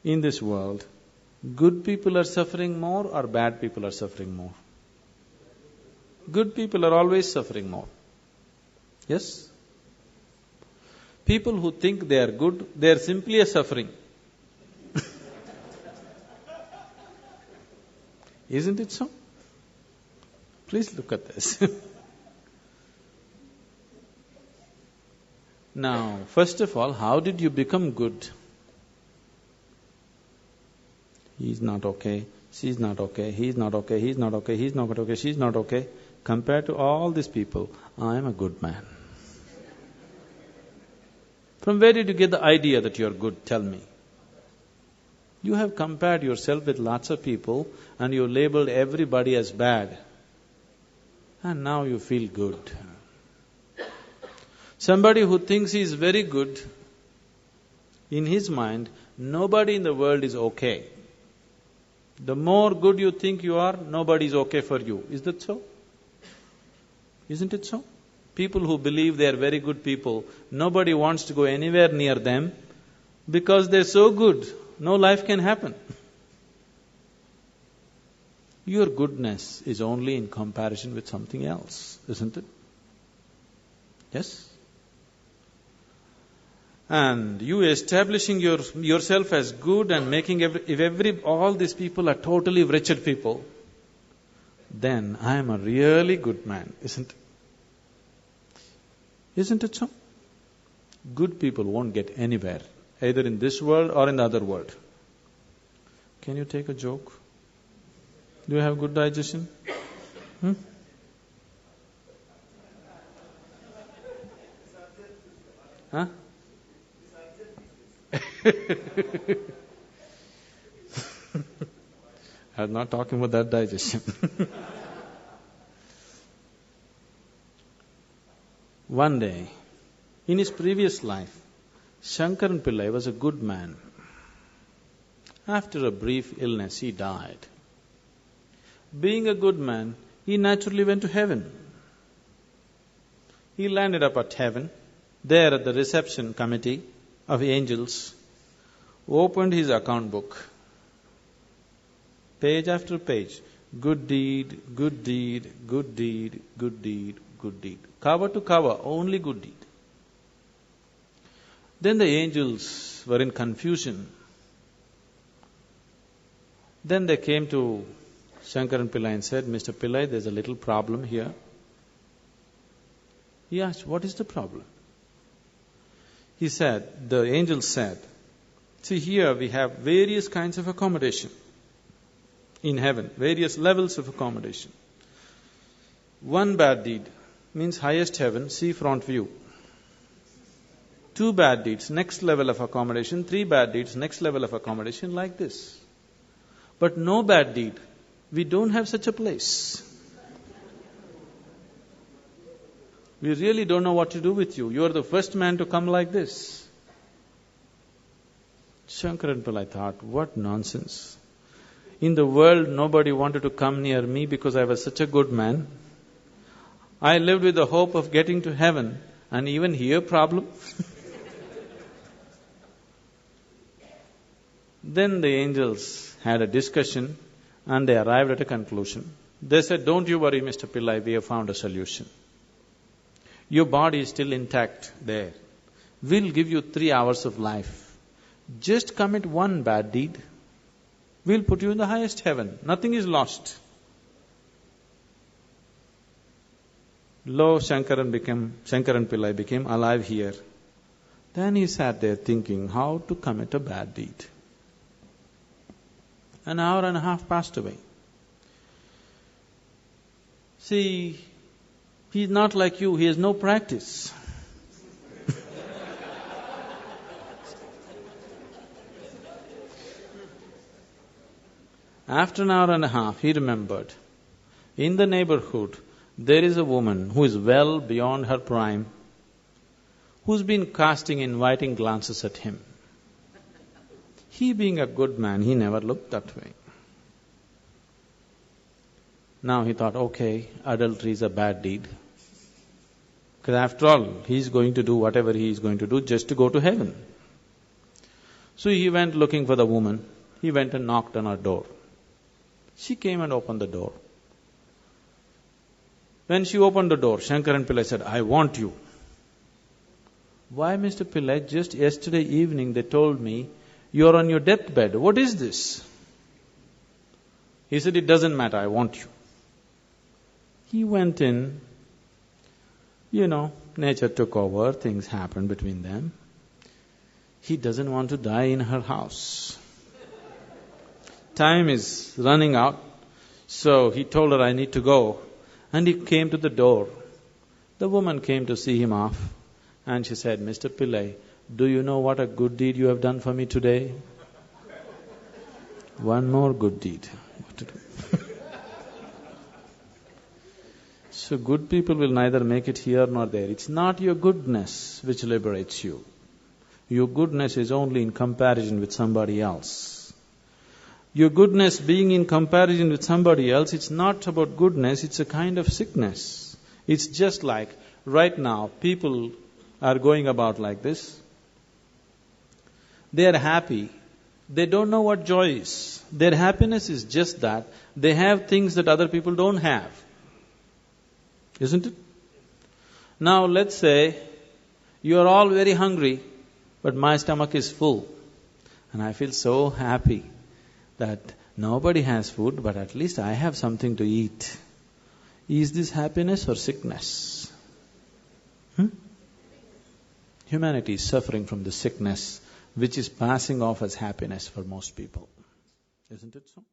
in this world, good people are suffering more or bad people are suffering more? Good people are always suffering more. Yes? People who think they are good, they are simply a suffering. Isn't it so? Please look at this. Now, first of all, how did you become good? He's not okay, she's not okay, he's not okay, he's not okay, he's not okay, she's not okay. Compared to all these people, I am a good man. From where did you get the idea that you're good? Tell me. You have compared yourself with lots of people and you labeled everybody as bad. And now you feel good. Somebody who thinks he is very good, in his mind, nobody in the world is okay. The more good you think you are, nobody is okay for you. Is that so? Isn't it so? People who believe they are very good people, nobody wants to go anywhere near them because they're so good, no life can happen. Your goodness is only in comparison with something else, isn't it? Yes? And you establishing yourself as good and making all these people are totally wretched people, then I am a really good man, isn't it? Isn't it so? Good people won't get anywhere, either in this world or in the other world. Can you take a joke? Do you have good digestion? Huh? I'm not talking about that digestion. One day, in his previous life, Shankaran Pillai was a good man. After a brief illness, he died. Being a good man, he naturally went to heaven. He landed up at heaven, there at the reception committee of angels, opened his account book. Page after page, good deed, good deed, good deed, good deed, good deed. Cover to cover, only good deed. Then the angels were in confusion. Then they came to Shankaran Pillai and said, Mr. Pillai, there's a little problem here. He asked, what is the problem? He said, the angels said, see here we have various kinds of accommodation in heaven, various levels of accommodation. One bad deed means highest heaven, sea front view. 2 bad deeds, next level of accommodation. 3 bad deeds, next level of accommodation, like this. But no bad deed. We don't have such a place. We really don't know what to do with you. You are the first man to come like this. Shankaran Pillai thought, what nonsense. In the world, nobody wanted to come near me because I was such a good man. I lived with the hope of getting to heaven, and even here problem. Then the angels had a discussion and they arrived at a conclusion. They said, don't you worry, Mr. Pillai, we have found a solution. Your body is still intact there. We'll give you 3 hours of life. Just commit one bad deed. We'll put you in the highest heaven. Nothing is lost. Lo, Shankaran Pillai became alive here. Then he sat there thinking how to commit a bad deed. An hour and a half passed away. See, he's not like you, he has no practice. After an hour and a half, he remembered, in the neighborhood, there is a woman who is well beyond her prime, who's been casting inviting glances at him. He being a good man, he never looked that way. Now he thought, okay, adultery is a bad deed. Because after all, he's going to do whatever he is going to do just to go to heaven. So he went looking for the woman. He went and knocked on her door. She came and opened the door. When she opened the door, Shankaran Pillai said, "I want you." "Why, Mr. Pillai? Just yesterday evening they told me you're on your deathbed. What is this?" He said, "It doesn't matter, I want you." He went in. Nature took over, things happened between them. He doesn't want to die in her house. Time is running out, so he told her, "I need to go." And he came to the door. The woman came to see him off, and she said, "Mr. Pillai, do you know what a good deed you have done for me today?" "One more good deed." What to do? So good people will neither make it here nor there. It's not your goodness which liberates you. Your goodness is only in comparison with somebody else. Your goodness being in comparison with somebody else, it's not about goodness, it's a kind of sickness. It's just like right now, people are going about like this. They are happy. They don't know what joy is. Their happiness is just that they have things that other people don't have. Isn't it? Now let's say you are all very hungry, but my stomach is full. And I feel so happy that nobody has food, but at least I have something to eat. Is this happiness or sickness? Humanity is suffering from the sickness which is passing off as happiness for most people. Isn't it so?